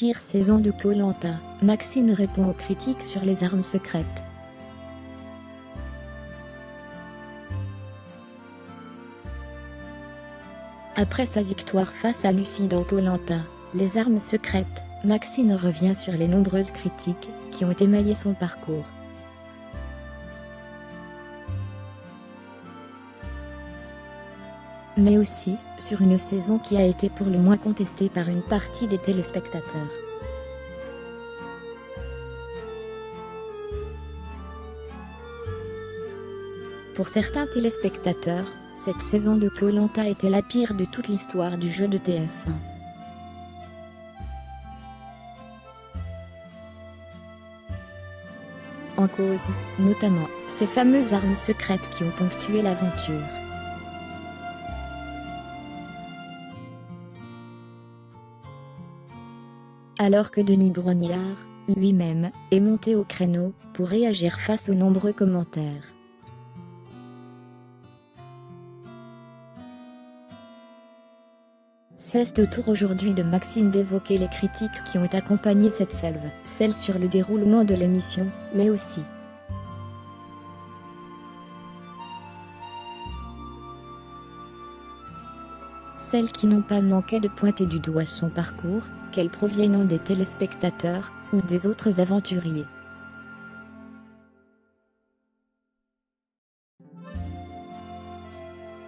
pire saison de Koh-Lanta, Maxine répond aux critiques sur les armes secrètes. Après sa victoire face à Lucie dans Koh-Lanta, les armes secrètes, Maxine revient sur les nombreuses critiques qui ont émaillé son parcours. Mais aussi sur une saison qui a été pour le moins contestée par une partie des téléspectateurs. Pour certains téléspectateurs, cette saison de Koh-Lanta était la pire de toute l'histoire du jeu de TF1. En cause, notamment, ces fameuses armes secrètes qui ont ponctué l'aventure. Alors que Denis Brognard, lui-même, est monté au créneau pour réagir face aux nombreux commentaires. C'est au tour aujourd'hui de Maxine d'évoquer les critiques qui ont accompagné cette salve, celles sur le déroulement de l'émission, mais aussi celles qui n'ont pas manqué de pointer du doigt son parcours, qu'elles proviennent des téléspectateurs ou des autres aventuriers.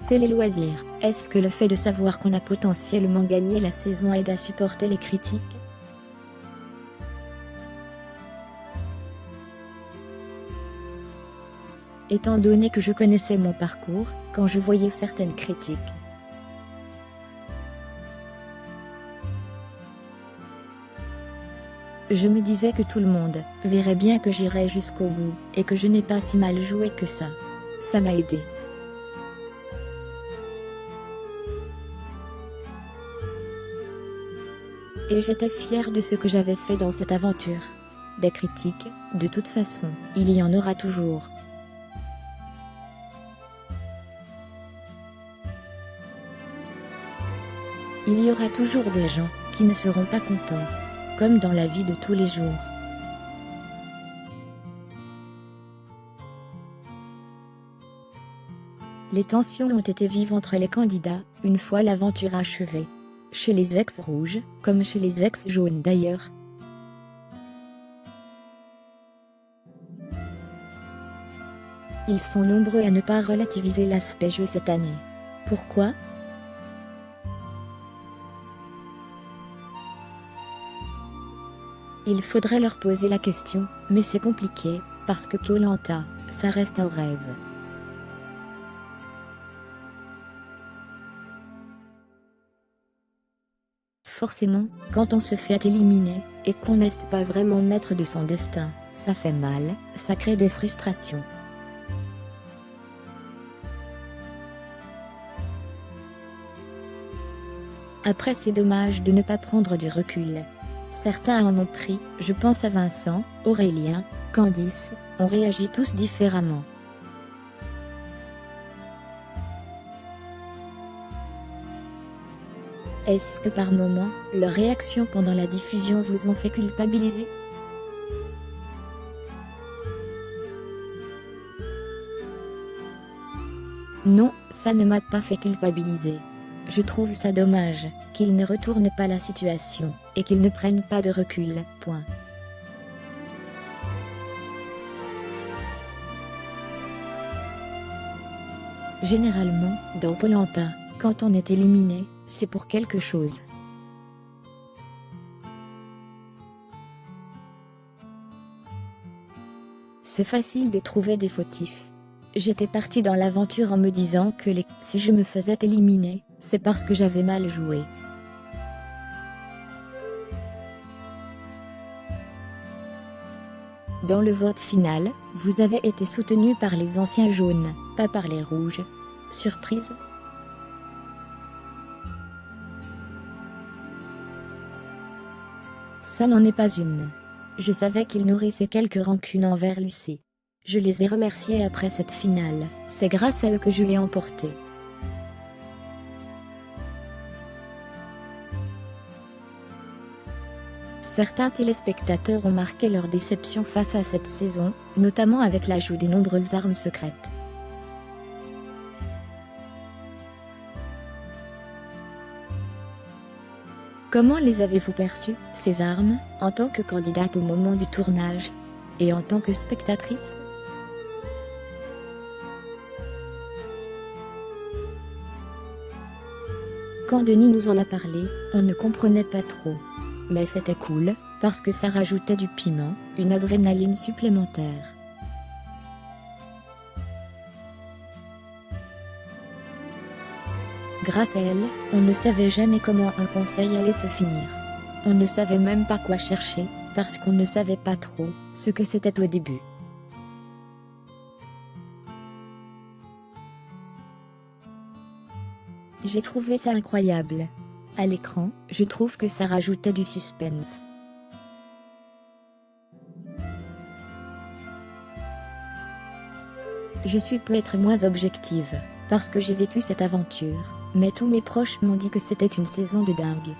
Télé-loisirs, est-ce que le fait de savoir qu'on a potentiellement gagné la saison aide à supporter les critiques? Étant donné que je connaissais mon parcours, quand je voyais certaines critiques, je me disais que tout le monde verrait bien que j'irais jusqu'au bout, et que je n'ai pas si mal joué que ça. Ça m'a aidé. Et j'étais fière de ce que j'avais fait dans cette aventure. Des critiques, de toute façon, il y en aura toujours. Il y aura toujours des gens qui ne seront pas contents, comme dans la vie de tous les jours. Les tensions ont été vives entre les candidats, une fois l'aventure achevée. Chez les ex-rouges, comme chez les ex-jaunes d'ailleurs. Ils sont nombreux à ne pas relativiser l'aspect jeu cette année. Pourquoi ? Il faudrait leur poser la question, mais c'est compliqué, parce que Koh-Lanta, ça reste un rêve. Forcément, quand on se fait éliminer, et qu'on n'est pas vraiment maître de son destin, ça fait mal, ça crée des frustrations. Après, c'est dommage de ne pas prendre du recul. Certains en ont pris, je pense à Vincent, Aurélien, Candice, on réagit tous différemment. Est-ce que par moments, leurs réactions pendant la diffusion vous ont fait culpabiliser ? Non, ça ne m'a pas fait culpabiliser. Je trouve ça dommage, qu'ils ne retournent pas la situation, et qu'ils ne prennent pas de recul, point. Généralement, dans Koh-Lanta, quand on est éliminé, c'est pour quelque chose. C'est facile de trouver des fautifs. J'étais partie dans l'aventure en me disant que si je me faisais éliminer, c'est parce que j'avais mal joué. Dans le vote final, vous avez été soutenu par les anciens jaunes, pas par les rouges. Surprise ? Ça n'en est pas une. Je savais qu'ils nourrissaient quelques rancunes envers Lucie. Je les ai remerciés après cette finale, c'est grâce à eux que je l'ai emportée. Certains téléspectateurs ont marqué leur déception face à cette saison, notamment avec l'ajout des nombreuses armes secrètes. Comment les avez-vous perçues, ces armes, en tant que candidate au moment du tournage, et en tant que spectatrice? Quand Denis nous en a parlé, on ne comprenait pas trop. Mais c'était cool, parce que ça rajoutait du piment, une adrénaline supplémentaire. Grâce à elle, on ne savait jamais comment un conseil allait se finir. On ne savait même pas quoi chercher, parce qu'on ne savait pas trop ce que c'était au début. J'ai trouvé ça incroyable. À l'écran, je trouve que ça rajoutait du suspense. Je suis peut-être moins objective, parce que j'ai vécu cette aventure, mais tous mes proches m'ont dit que c'était une saison de dingue.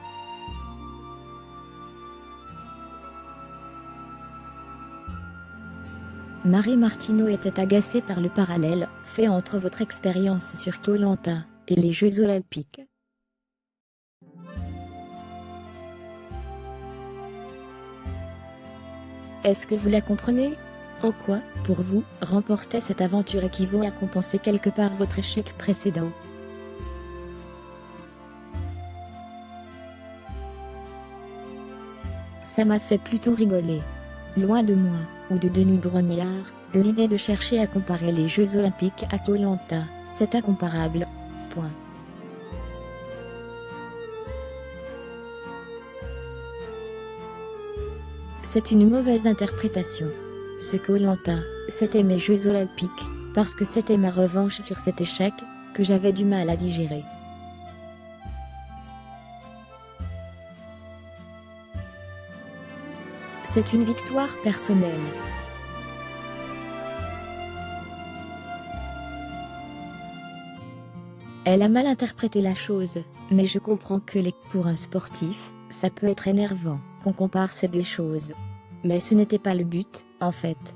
Marie Martineau était agacée par le parallèle fait entre votre expérience sur Koh-Lanta et les Jeux Olympiques. Est-ce que vous la comprenez? En quoi, pour vous, remporter cette aventure équivaut à compenser quelque part votre échec précédent? Ça m'a fait plutôt rigoler. Loin de moi, ou de Denis Brognard, l'idée de chercher à comparer les Jeux Olympiques à Koh-Lanta, c'est incomparable. Point. C'est une mauvaise interprétation. Ce Koh-Lanta, c'était mes Jeux Olympiques, parce que c'était ma revanche sur cet échec, que j'avais du mal à digérer. C'est une victoire personnelle. Elle a mal interprété la chose, mais je comprends que pour un sportif, ça peut être énervant qu'on compare ces deux choses. Mais ce n'était pas le but, en fait.